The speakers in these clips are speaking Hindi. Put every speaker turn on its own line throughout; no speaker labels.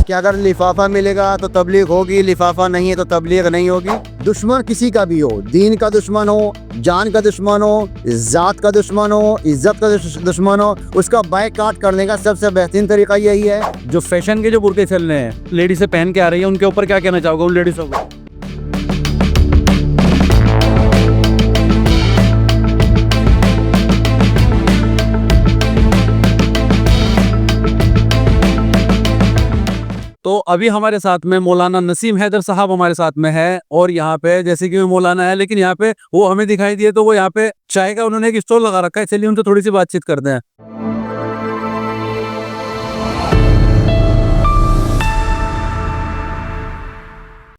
कि अगर लिफाफा मिलेगा तो तबलीग होगी, लिफाफा नहीं है तो तबलीग नहीं होगी। दुश्मन किसी का भी हो, दीन का दुश्मन हो, जान का दुश्मन हो, जात का दुश्मन हो, इज्जत का दुश्मन हो, उसका बायकॉट करने का सबसे बेहतरीन तरीका यही है।
जो फैशन के जो बुर्के चल रहे हैं, लेडीज से पहन के आ रही है, उनके ऊपर क्या कहना चाहोगे उन लेडीजों को? तो अभी हमारे साथ में मौलाना नसीम हैदर साहब हमारे साथ में है, और यहाँ पे जैसे कि मौलाना है, लेकिन यहाँ पे वो हमें दिखाई दिए तो वो यहाँ पे चाय का उन्होंने एक स्टॉल लगा रखा है। चलिए उनसे थोड़ी सी बातचीत करते हैं।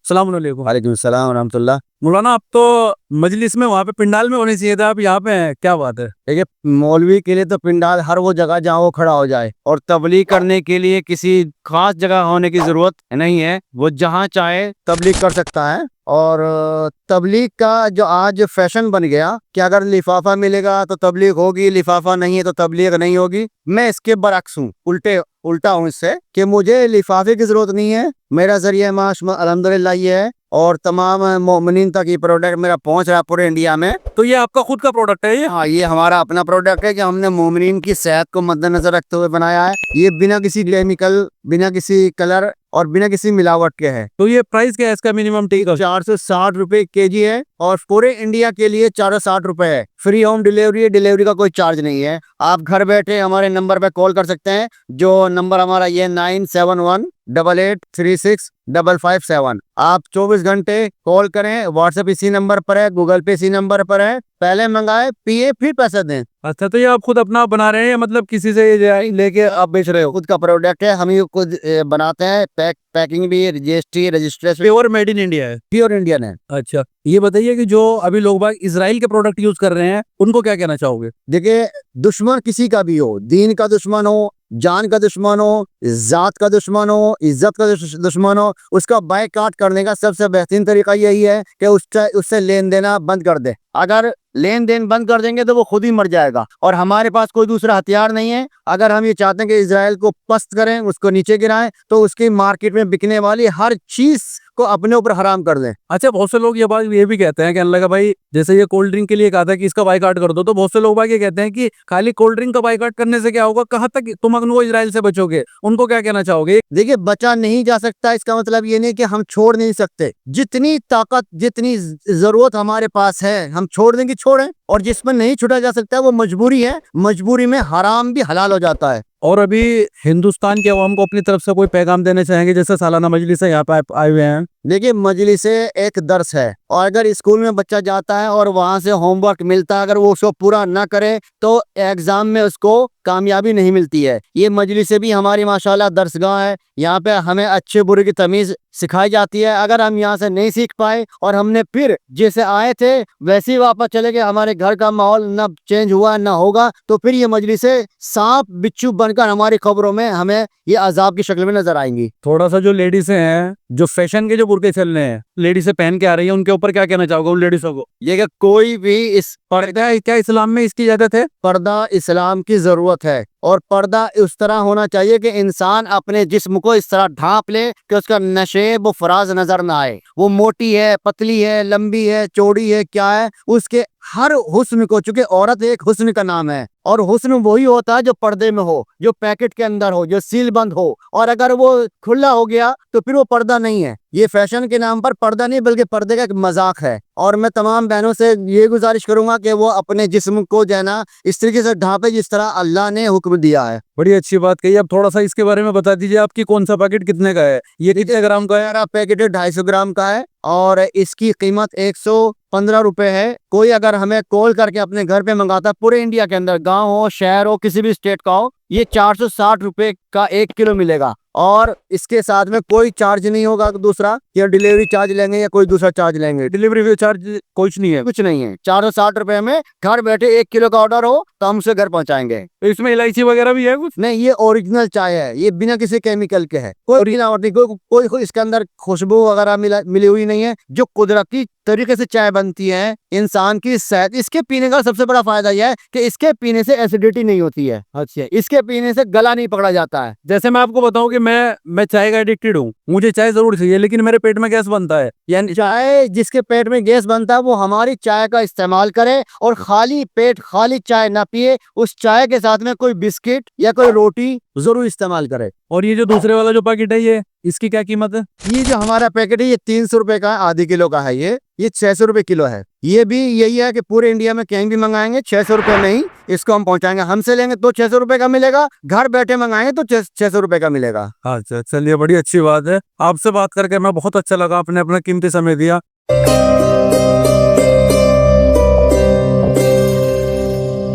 अस्सलाम वालेकुम।
वालेकुम सलाम रहमतुल्लाह।
मौलाना आप तो मजलिस में वहाँ पे पिंडाल में होने चाहिए था, आप यहाँ पे हैं, क्या बात है?
देखिए, मौलवी के लिए तो पिंडाल हर वो जगह जहाँ वो खड़ा हो जाए, और तबलीग करने के लिए किसी खास जगह होने की जरूरत नहीं है। वो जहाँ चाहे तबलीग कर सकता है। और तबलीग का जो आज फैशन बन गया कि अगर लिफाफा मिलेगा तो तबलीग होगी, लिफाफा नहीं है तो तबलीग नहीं होगी, मैं इसके बरअक्स हूँ, उल्टा हूँ इससे, कि मुझे लिफाफे की जरूरत नहीं है। मेरा जरिया माश अल्हम्दुलिल्लाह ये है, और तमाम मोमिनीन तक ये प्रोडक्ट मेरा पहुंच रहा है पूरे इंडिया में।
तो ये आपका खुद का प्रोडक्ट है ये?
हाँ, ये हमारा अपना प्रोडक्ट है कि हमने मोमिनीन की सेहत को मद्देनजर रखते हुए बनाया है। ये बिना किसी केमिकल, बिना किसी कलर और बिना किसी मिलावट के है।
तो ये प्राइस क्या है इसका? मिनिमम टिकट
460 रुपए केजी है, और पूरे इंडिया के लिए 460 रुपए है। फ्री होम डिलीवरी है, डिलीवरी का कोई चार्ज नहीं है। आप घर बैठे हमारे नंबर पे कॉल कर सकते हैं, जो नंबर हमारा ये 9718836557। आप 24 घंटे कॉल करें, व्हाट्सएप इसी नंबर पर है, गूगल पे इसी नंबर पर है। पहले मंगाए, पिए, फिर पैसा दें।
अच्छा, तो ये आप खुद अपना बना रहे हैं, मतलब किसी से ये लेके आप बेच रहे हो?
खुद का प्रोडक्ट है, हम ही खुद बनाते हैं। पैकिंग भी, GST registration,
pure made in India है?
प्योर इंडियन है।
अच्छा, ये बताइए कि जो अभी लोग बाग इजराइल के प्रोडक्ट यूज कर रहे हैं, उनको क्या कहना चाहोगे?
देखिए, दुश्मन किसी का भी हो, दीन का दुश्मन हो, जान का दुश्मन हो, जात का दुश्मन हो, इज्जत का दुश्मन हो, उसका बायकॉट करने का सबसे बेहतरीन तरीका यही है कि उससे लेन देना बंद कर दे। अगर लेन देन बंद कर देंगे तो वो खुद ही मर जाएगा, और हमारे पास कोई दूसरा हथियार नहीं है। अगर हम ये चाहते हैं कि इजराइल को पस्त करें, उसको नीचे गिराएं, तो उसकी मार्केट में बिकने वाली हर चीज को अपने ऊपर हराम कर दें।
अच्छा, बहुत से लोग ये बात ये भी कहते हैं कि अल्लाह का भाई, जैसे ये कोल्ड ड्रिंक के लिए कहा था कि इसका बाइकआउट कर दो, तो बहुत से लोग बाग ये कहते हैं कि खाली कोल्ड ड्रिंक का बाइकआउट करने से क्या होगा, कहाँ तक तुम अगनो इजराइल से बचोगे? उनको क्या कहना चाहोगे?
देखिए, बचा नहीं जा सकता, इसका मतलब ये नहीं कि हम छोड़ नहीं सकते। जितनी ताकत, जितनी जरूरत हमारे पास है, हम छोड़ देंगे, छोड़ें। और जिसमें नहीं छुड़ा जा सकता वो मजबूरी है। मजबूरी में हराम भी हलाल हो जाता है।
और अभी हिंदुस्तान के अवाम को अपनी तरफ से कोई पैगाम देना चाहेंगे? जैसे सालाना मजलिस है, यहाँ पे आए हुए हैं।
देखिए, मजलिस एक दर्स है, और अगर स्कूल में बच्चा जाता है और वहां से होमवर्क मिलता है, अगर वो उसको पूरा ना करे तो एग्जाम में उसको कामयाबी नहीं मिलती है। ये मजलिस भी हमारी माशाल्लाह दर्सगाह है। यहाँ पे हमें अच्छे बुरे की तमीज सिखाई जाती है। अगर हम यहाँ से नहीं सीख पाए और हमने फिर जैसे आए थे वैसे ही वापस चले गए, हमारे घर का माहौल ना चेंज हुआ ना होगा, तो फिर ये मजलिसें सांप बिच्छू बनकर हमारी खबरों में हमें ये अजाब की शक्ल में नजर आएंगी।
थोड़ा सा जो लेडीज हैं, जो फैशन के जो बुर्के चल रहे हैं, लेडीज से पहन के आ रही है, उनके ऊपर क्या कहना चाहोगे उन लेडीजों को?
ये कि कोई भी इस
पर्दा है क्या इस्लाम में, इसकी इजाजत है?
पर्दा इस्लाम की जरूरत है, और पर्दा उस तरह होना चाहिए कि इंसान अपने जिस्म को इस तरह ढांप ले कि उसका नशेब व फराज नजर ना आए। वो मोटी है, पतली है, लंबी है, चौड़ी है, क्या है, उसके हर हुस्न को, चूंकि औरत एक हुस्न का नाम है, और हुस्न वही होता है जो पर्दे में हो, जो पैकेट के अंदर हो, जो सील बंद हो। और अगर वो खुला हो गया तो फिर वो पर्दा नहीं है। ये फैशन के नाम पर पर्दा नहीं, बल्कि पर्दे का एक मजाक है। और मैं तमाम बहनों से ये गुजारिश करूंगा कि वो अपने जिस्म को जो है ना इस तरीके से ढांपे जिस तरह अल्लाह ने हुक्म दिया है।
बड़ी अच्छी बात कही। अब थोड़ा सा इसके बारे में बता दीजिए, आपकी कौन सा पैकेट कितने का है? ये कितने ग्राम का है?
मेरा पैकेट 250 ग्राम का है, और इसकी कीमत 115 रुपए है। कोई अगर हमें कॉल करके अपने घर पे मंगाता, पूरे इंडिया के अंदर, गांव हो, शहर हो, किसी भी स्टेट का हो, ये 460 रुपए का 1 किलो मिलेगा। और इसके साथ में कोई चार्ज नहीं होगा दूसरा, या डिलीवरी चार्ज लेंगे या कोई दूसरा चार्ज लेंगे।
डिलीवरी चार्ज कुछ नहीं है?
कुछ नहीं है। 460 रुपए में घर बैठे 1 किलो का ऑर्डर हो तो हम उसे घर पहुंचाएंगे।
तो इसमें इलायची वगैरह भी है कुछ?
नहीं, ये ओरिजिनल चाय है, ये बिना किसी केमिकल के है। कोई मिलावट नहीं, कोई इसके अंदर खुशबू वगैरह मिली हुई नहीं है। जो कुदरती तरीके से चाय बनती है, इंसान की सेहत, इसके पीने का सबसे बड़ा फायदा यह है कि इसके पीने से एसिडिटी नहीं होती है।
अच्छा,
इसके पीने से गला नहीं पकड़ा जाता है।
जैसे मैं आपको बताऊं कि कि मैं चाय का एडिक्टेड हूँ, मुझे चाय जरूर चाहिए, लेकिन मेरे पेट में गैस बनता है।
यानी चाय जिसके पेट में गैस बनता है वो हमारी चाय का इस्तेमाल करे और खाली पेट खाली चाय ना पिए, उस चाय के साथ में कोई बिस्किट या कोई रोटी जरूर इस्तेमाल करे।
और ये जो दूसरे वाला जो पैकेट है, ये इसकी क्या कीमत है?
ये जो हमारा पैकेट है ये 300 रुपए का है, आधी किलो का है। ये 600 रुपए किलो है। ये भी यही है कि पूरे इंडिया में कहीं भी मंगाएंगे 600 रुपए में ही इसको हम पहुंचाएंगे। हमसे लेंगे तो 600 रुपए का मिलेगा, घर बैठे मंगाएंगे तो 600 रुपए का मिलेगा।
अच्छा, चलिए, बड़ी अच्छी बात है। आपसे बात करके मैं बहुत अच्छा लगा, आपने अपना कीमती समय दिया।